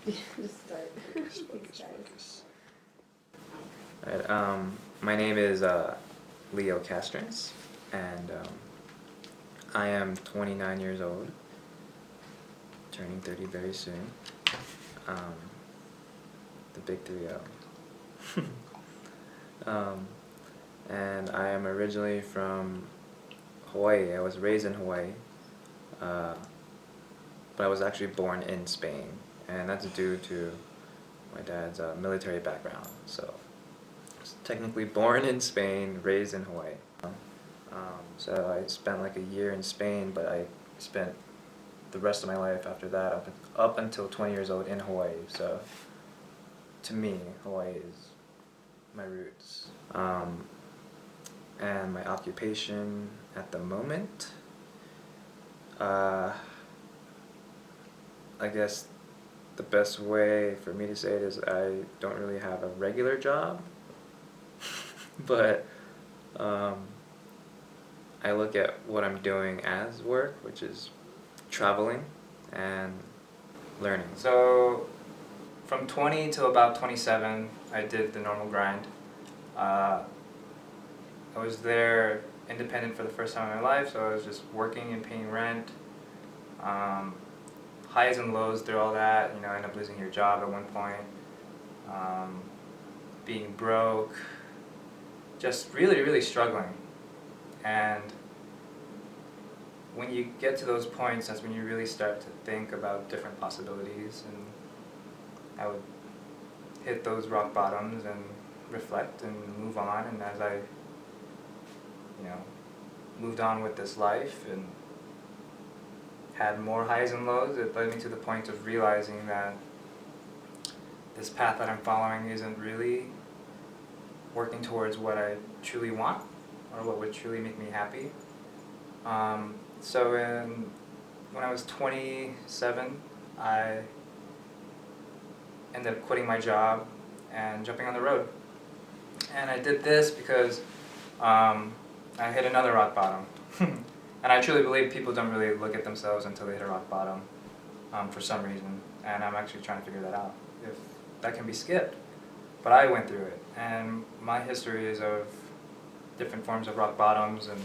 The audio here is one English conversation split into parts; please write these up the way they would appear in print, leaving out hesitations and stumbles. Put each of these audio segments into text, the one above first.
Just start. Thanks, guys. Alright, my name is Leo Castrence, and I am 29 years old, turning 30 very soon. Um, the big 3-0. And I am originally from Hawaii. I was raised in Hawaii, but I was actually born in Spain, and that's due to my dad's military background. So I was technically born in Spain, raised in Hawaii. So I spent like a year in Spain, but I spent the rest of my life after that, up until 20 years old, in Hawaii. So to me, Hawaii is my roots. And my occupation at the moment, I guess the best way for me to say it is I don't really have a regular job, but I look at what I'm doing as work, which is traveling and learning. So from 20 to about 27, I did the normal grind. I was there independent for the first time in my life, so I was just working and paying rent. Highs and lows through all that, you know, I ended up losing your job at one point, being broke, just really, really struggling. And when you get to those points, that's when you really start to think about different possibilities, and I would hit those rock bottoms and reflect and move on. And as I, moved on with this life and had more highs and lows, it led me to the point of realizing that this path that I'm following isn't really working towards what I truly want or what would truly make me happy. So when I was 27, I ended up quitting my job and jumping on the road. And I did this because I hit another rock bottom. And I truly believe people don't really look at themselves until they hit a rock bottom for some reason. And I'm actually trying to figure that out, if that can be skipped. But I went through it, and my history is of different forms of rock bottoms. And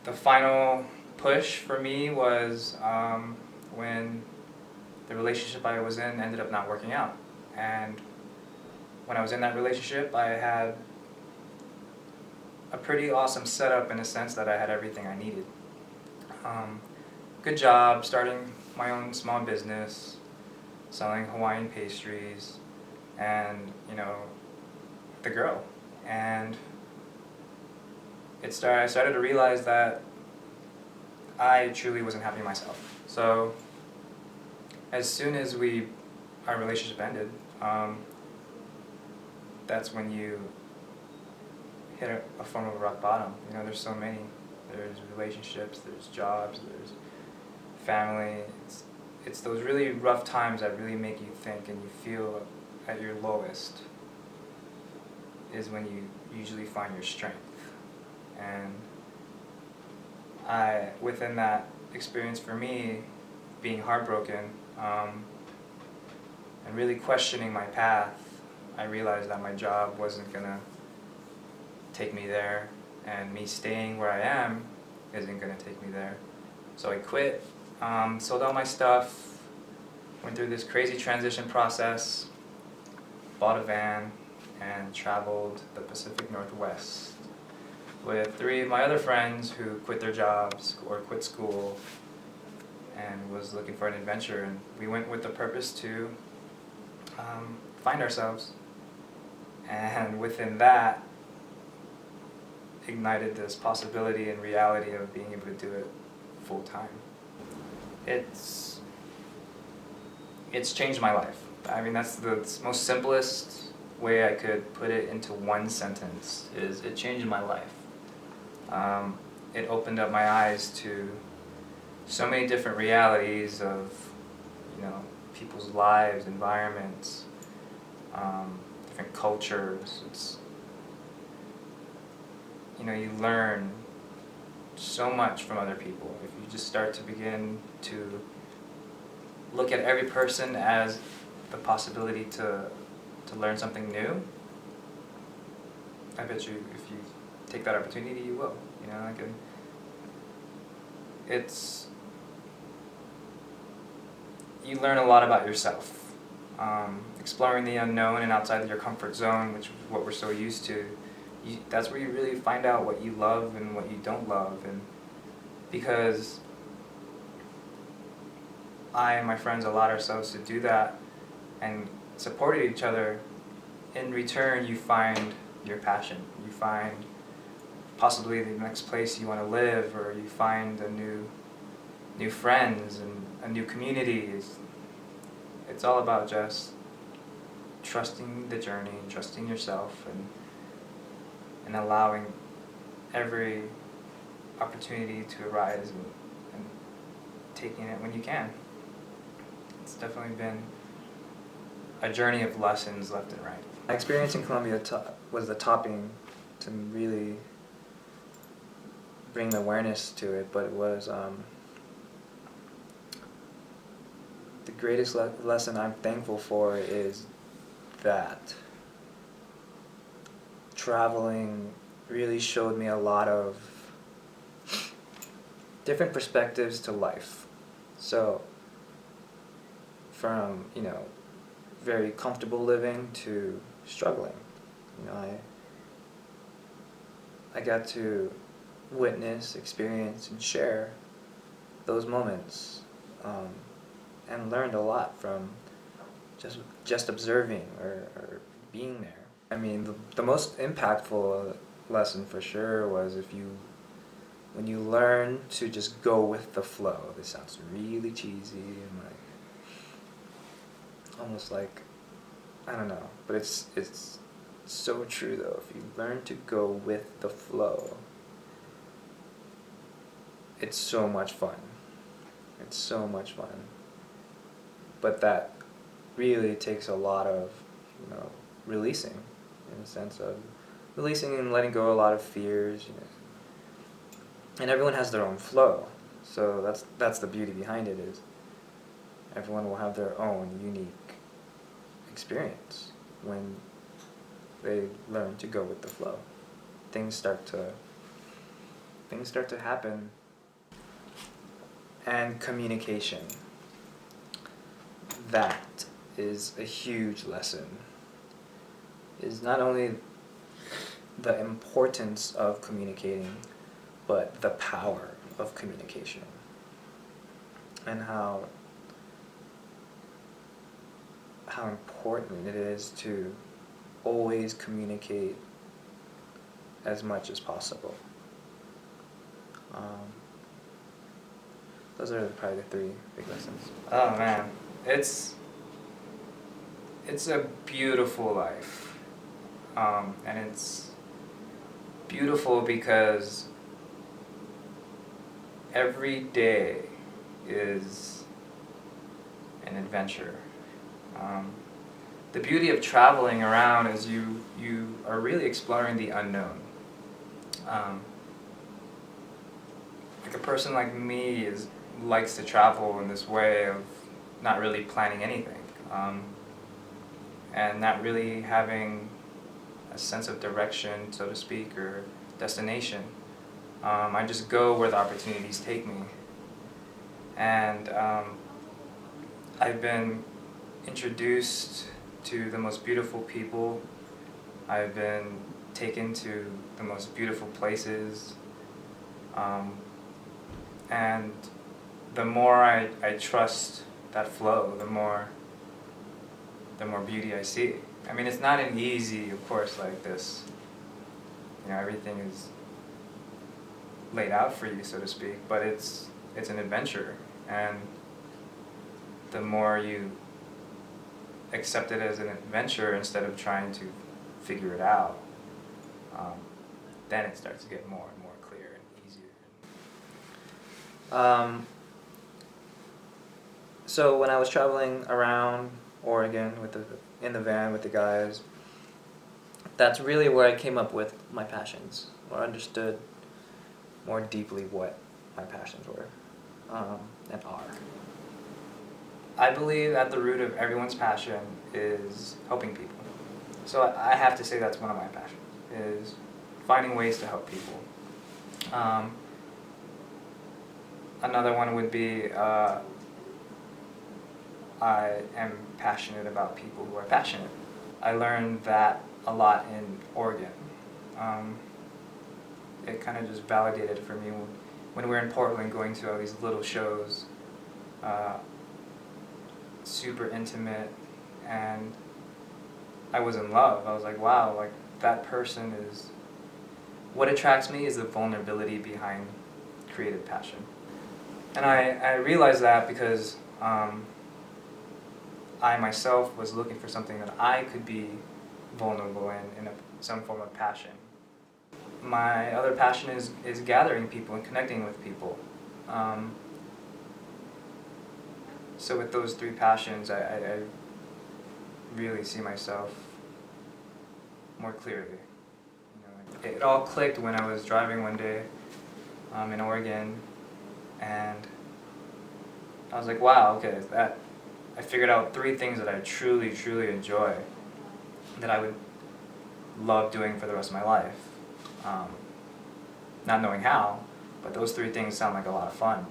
the final push for me was when the relationship I was in ended up not working out. And when I was in that relationship, I had a pretty awesome setup in a sense that I had everything I needed. Good job, starting my own small business, selling Hawaiian pastries, and the girl. And I started to realize that I truly wasn't happy myself. So as soon as our relationship ended, that's when you hit a form of rock bottom. There's so many. There's relationships, there's jobs, there's family. It's those really rough times that really make you think, and you feel at your lowest is when you usually find your strength. And within that experience for me, being heartbroken, and really questioning my path, I realized that my job wasn't gonna take me there, and me staying where I am isn't gonna take me there. So I quit, sold all my stuff, went through this crazy transition process, bought a van, and traveled the Pacific Northwest with 3 of my other friends who quit their jobs or quit school and was looking for an adventure. And we went with the purpose to find ourselves, and within that ignited this possibility and reality of being able to do it full time. It's changed my life. I mean, that's the most simplest way I could put it into one sentence, is it changed my life. It opened up my eyes to so many different realities of people's lives, environments, different cultures. You learn so much from other people if you just start to begin to look at every person as the possibility to learn something new, I bet you if you take that opportunity, you will. You know, like you learn a lot about yourself. Exploring the unknown and outside of your comfort zone, which is what we're so used to, that's where you really find out what you love and what you don't love. And because I and my friends allowed ourselves to do that and supported each other, in return you find your passion. You find possibly the next place you want to live, or you find new friends and a new community. It's all about just trusting the journey, trusting yourself, and allowing every opportunity to arise and taking it when you can. It's definitely been a journey of lessons left and right. My experience in Colombia was the topping to really bring the awareness to it, but it was the greatest lesson I'm thankful for is that traveling really showed me a lot of different perspectives to life. So from, very comfortable living to struggling. I got to witness, experience, and share those moments, and learned a lot from just observing or being there. I mean, the most impactful lesson for sure was when you learn to just go with the flow. This sounds really cheesy and almost like, I don't know, but it's so true though. If you learn to go with the flow, it's so much fun. It's so much fun. But that really takes a lot of, releasing, in the sense of releasing and letting go a lot of fears, And everyone has their own flow. So that's the beauty behind it, is everyone will have their own unique experience when they learn to go with the flow. Things start to happen. And communication. That is a huge lesson. Is not only the importance of communicating, but the power of communication. And how important it is to always communicate as much as possible. Those are probably the 3 big lessons. Oh man, it's a beautiful life, and it's beautiful because every day is an adventure. The beauty of traveling around is you are really exploring the unknown. Like a person like me likes to travel in this way of not really planning anything, and not really having a sense of direction, so to speak, or destination. I just go where the opportunities take me. And I've been introduced to the most beautiful people. I've been taken to the most beautiful places. And the more I trust that flow, the more beauty I see. I mean, it's not an easy, of course, like this. Everything is laid out for you, so to speak, but it's an adventure. And the more you accept it as an adventure instead of trying to figure it out, then it starts to get more and more clear and easier. So when I was traveling around Oregon in the van with the guys, that's really where I came up with my passions, or understood more deeply what my passions were, and are. I believe at the root of everyone's passion is helping people. So I have to say that's one of my passions, is finding ways to help people. Another one would be I am passionate about people who are passionate. I learned that a lot in Oregon. It kind of just validated for me when we were in Portland going to all these little shows, super intimate, and I was in love. I was like, wow, like that person is, what attracts me is the vulnerability behind creative passion. And I realized that because I myself was looking for something that I could be vulnerable in some form of passion. My other passion is gathering people and connecting with people. So with those three passions, I really see myself more clearly. It all clicked when I was driving one day in Oregon, and I was like, wow, okay, I figured out three things that I truly, truly enjoy, that I would love doing for the rest of my life. Not knowing how, but those three things sound like a lot of fun.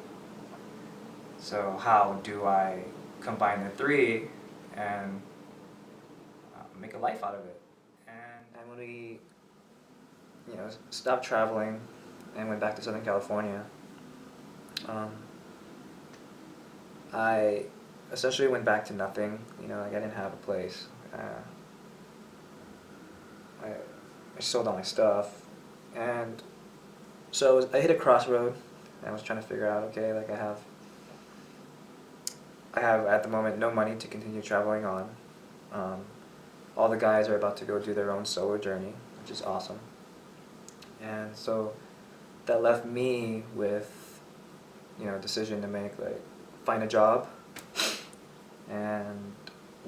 So how do I combine the three and make a life out of it? And when we, stopped traveling and went back to Southern California, I essentially went back to nothing. I didn't have a place. I sold all my stuff, and so I hit a crossroad. And I was trying to figure out, okay, like I have at the moment no money to continue traveling on. All the guys are about to go do their own solo journey, which is awesome. And so that left me with, a decision to make, like find a job and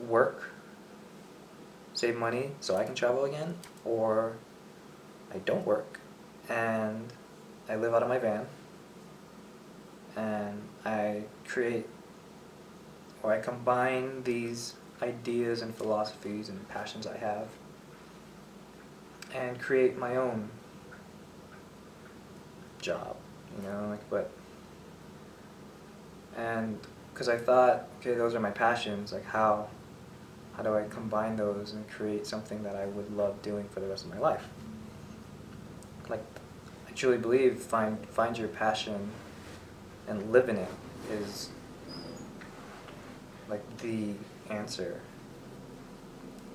work, save money so I can travel again, or I don't work and I live out of my van and I combine these ideas and philosophies and passions I have and create my own job, and because I thought, okay, those are my passions, like how do I combine those and create something that I would love doing for the rest of my life? Like, I truly believe find your passion and live in it is like the answer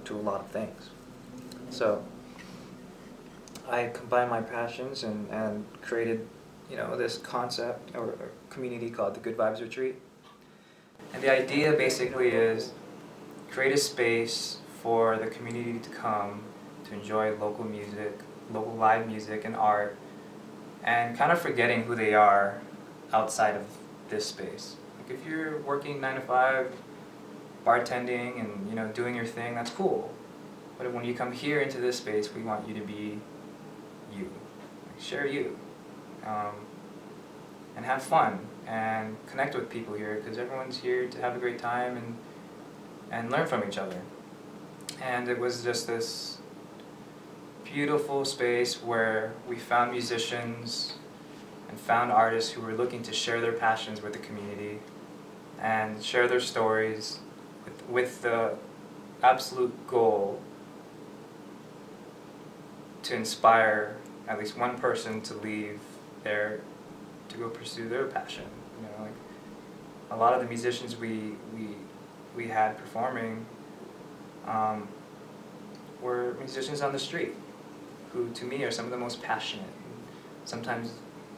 to a lot of things. So I combined my passions and created, this concept or community called the Good Vibes Retreat. And the idea basically is create a space for the community to come to enjoy local music, local live music and art, and kind of forgetting who they are outside of this space. Like if you're working 9 to 5, bartending and doing your thing, that's cool. But when you come here into this space, we want you to be you. Like, share you. And have fun and connect with people here, because everyone's here to have a great time and learn from each other. And it was just this beautiful space where we found musicians and found artists who were looking to share their passions with the community and share their stories with the absolute goal to inspire at least one person to leave there to go pursue their passion. Like a lot of the musicians we had performing were musicians on the street, who to me are some of the most passionate, and sometimes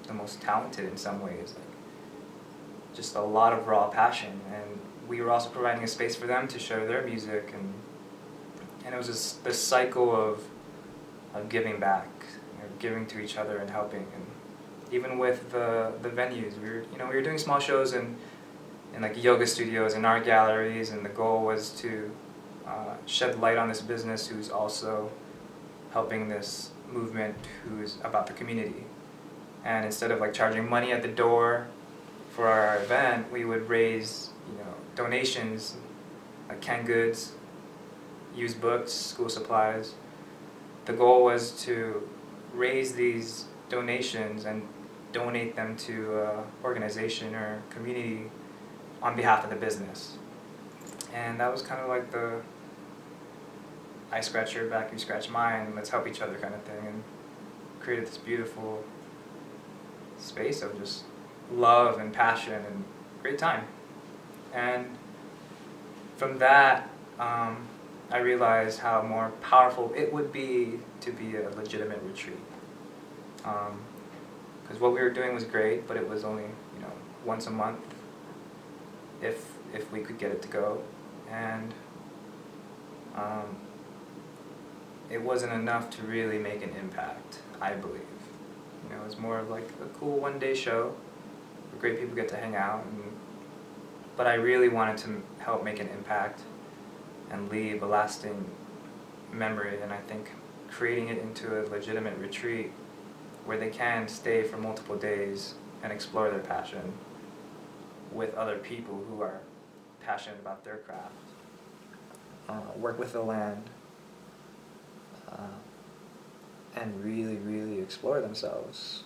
the most talented in some ways. Like just a lot of raw passion, and we were also providing a space for them to share their music, and it was just this cycle of giving back, giving to each other and helping. And even with the venues, we were doing small shows in like yoga studios and art galleries, and the goal was to shed light on this business who's also helping this movement who's about the community. And instead of like charging money at the door for our event, we would raise donations like canned goods, used books, school supplies. The goal was to raise these donations and donate them to an organization or community on behalf of the business. And that was kind of like the I scratch your back, you scratch mine, let's help each other kind of thing, and created this beautiful space of just love and passion and great time. And from that, I realized how more powerful it would be to be a legitimate retreat. Because what we were doing was great, but it was only once a month, if we could get it to go, and it wasn't enough to really make an impact, I believe. It was more of like a cool one-day show where great people get to hang out, but I really wanted to help make an impact and leave a lasting memory, and I think creating it into a legitimate retreat where they can stay for multiple days and explore their passion with other people who are passionate about their craft, work with the land, and really, really explore themselves.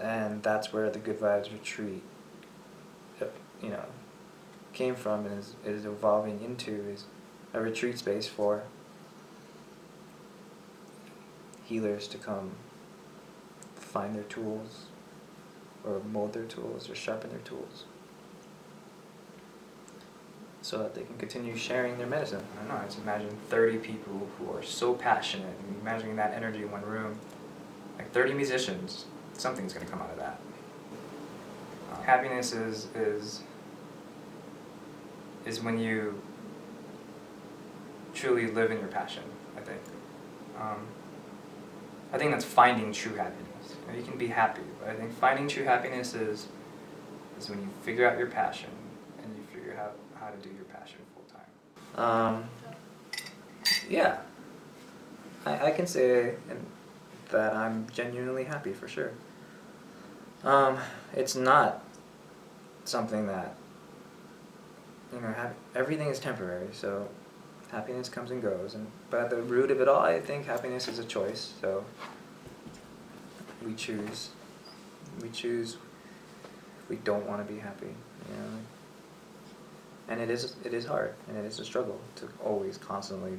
And that's where the Good Vibes Retreat, came from and is evolving into, is a retreat space for healers to come find their tools, or mold their tools, or sharpen their tools, so that they can continue sharing their medicine. I don't know, I just imagine 30 people who are so passionate, and imagining that energy in one room, like 30 musicians, something's going to come out of that. Happiness is when you truly live in your passion, I think. I think that's finding true happiness. You can be happy, but I think finding true happiness is when you figure out your passion and you figure out how to do your passion full time. Yeah, I can say that I'm genuinely happy for sure. It's not something that, everything is temporary, so happiness comes and goes, but at the root of it all, I think happiness is a choice, so we choose if we don't want to be happy, and it is hard, and it is a struggle to always constantly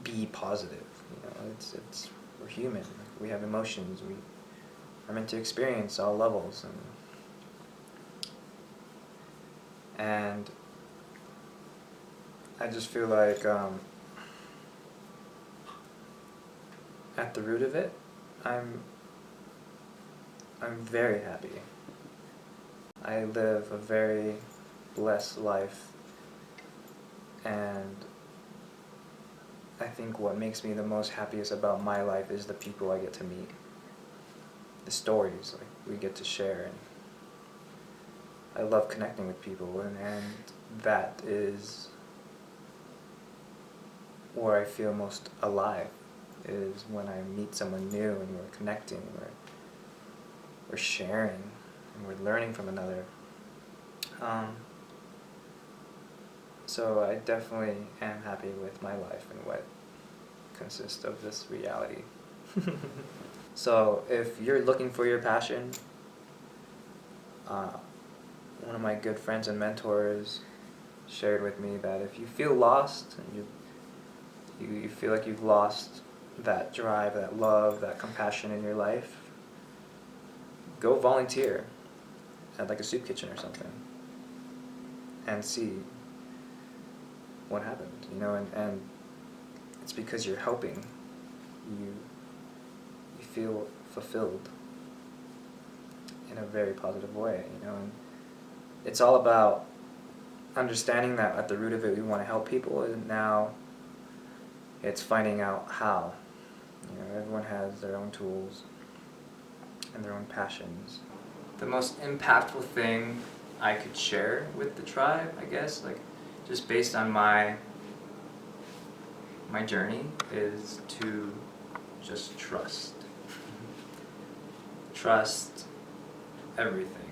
be positive. We're human, we have emotions, we are meant to experience all levels, and I just feel like at the root of it, I'm very happy. I live a very blessed life, and I think what makes me the most happiest about my life is the people I get to meet, the stories we get to share, and I love connecting with people, and that is where I feel most alive, is when I meet someone new and we're connecting, we're sharing, and we're learning from another. So I definitely am happy with my life and what consists of this reality. So if you're looking for your passion, one of my good friends and mentors shared with me that if you feel lost and you feel like you've lost that drive, that love, that compassion in your life, go volunteer at like a soup kitchen or something and see what happens, and it's because you're helping, you feel fulfilled in a very positive way, and it's all about understanding that at the root of it we want to help people, and now it's finding out how. Everyone has their own tools and their own passions. The most impactful thing I could share with the tribe, I guess, just based on my journey, is to just trust. Trust everything.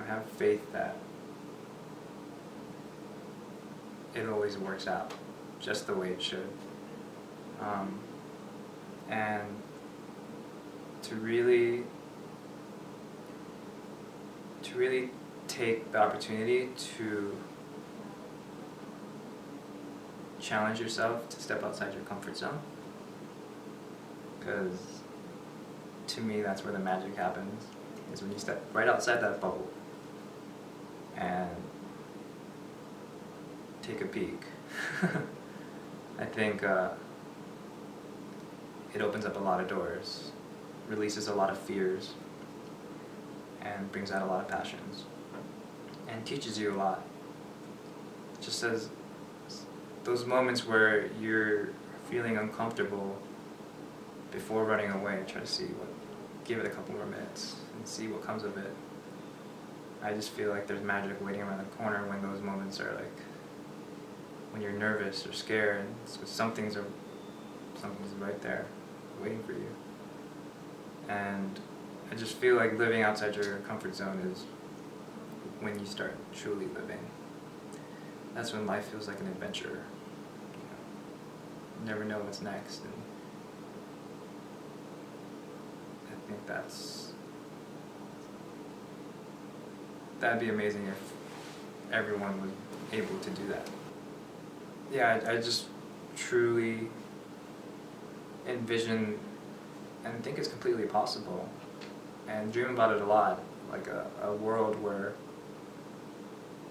have faith that it always works out just the way it should. And to really take the opportunity to challenge yourself to step outside your comfort zone, because to me that's where the magic happens, is when you step right outside that bubble and take a peek. I think it opens up a lot of doors, releases a lot of fears, and brings out a lot of passions, and teaches you a lot. Just as those moments where you're feeling uncomfortable before running away, try to give it a couple more minutes and see what comes of it. I just feel like there's magic waiting around the corner when those moments are like, when you're nervous or scared, so something's right there waiting for you. And I just feel like living outside your comfort zone is when you start truly living. That's when life feels like an adventure. You never know what's next, and I think that'd be amazing if everyone was able to do that. Yeah, I just truly envision and think it's completely possible, and dream about it a lot, like a world where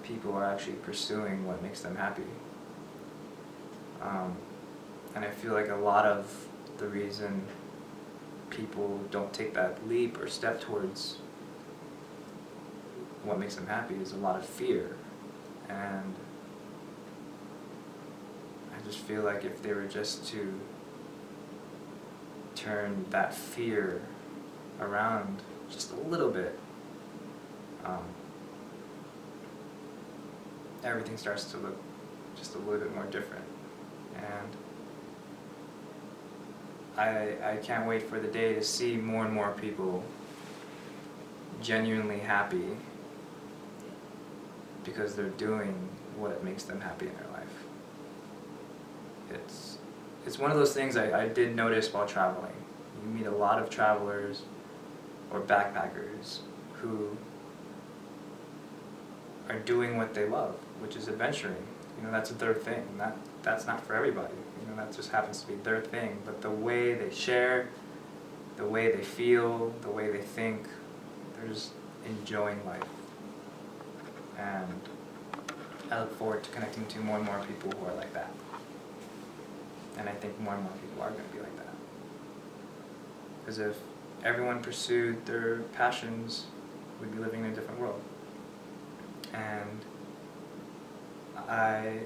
people are actually pursuing what makes them happy. And I feel like a lot of the reason people don't take that leap or step towards what makes them happy is a lot of fear. And I just feel like if they were just to turn that fear around just a little bit, everything starts to look just a little bit more different. And I can't wait for the day to see more and more people genuinely happy because they're doing what makes them happy in their life. It's one of those things I did notice while traveling. You meet a lot of travelers or backpackers who are doing what they love, which is adventuring. That's their thing. That's not for everybody. That just happens to be their thing. But the way they share, the way they feel, the way they think, they're just enjoying life. And I look forward to connecting to more and more people who are like that. And I think more and more people are going to be like that. Because if everyone pursued their passions, we'd be living in a different world. And I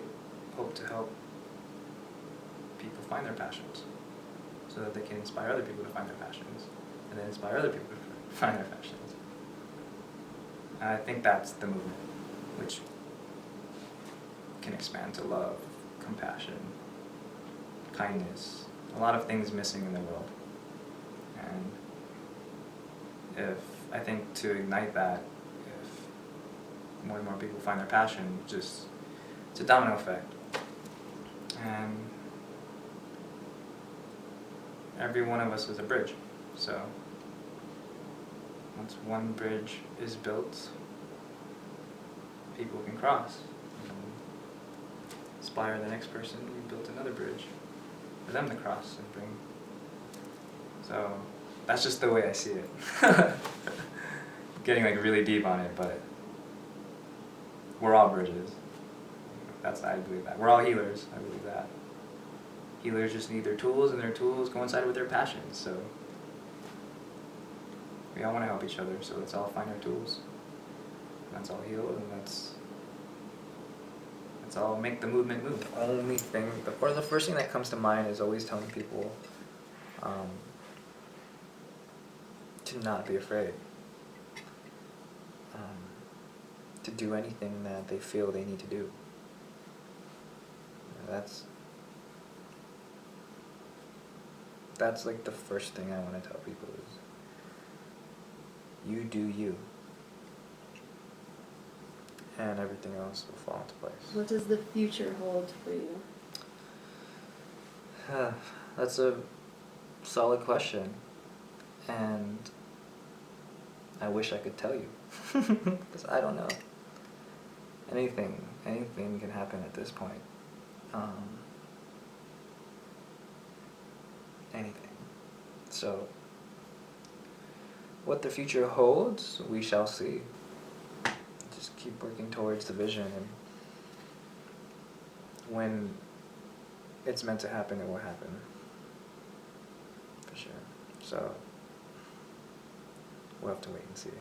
hope to help people find their passions so that they can inspire other people to find their passions, and then inspire other people to find their passions. And I think that's the movement, which can expand to love, compassion, kindness, a lot of things missing in the world. And I think to ignite that, if more and more people find their passion, it's a domino effect. And every one of us is a bridge. So once one bridge is built, people can cross and inspire the next person who built another bridge for them to cross and bring. So that's just the way I see it. Getting really deep on it, but we're all bridges. I believe that. We're all healers. I believe that. Healers just need their tools, and their tools coincide with their passions. So we all want to help each other. So let's all find our tools. Let's all heal, and let's all make the movement move. The first thing that comes to mind is always telling people to not be afraid. To do anything that they feel they need to do. That's like the first thing I want to tell people is, you do you. then everything else will fall into place. What does the future hold for you? That's a solid question, and I wish I could tell you, because I don't know. Anything can happen at this point. Anything. So, what the future holds, we shall see. Just keep working towards the vision, and when it's meant to happen, it will happen. For sure. So, we'll have to wait and see.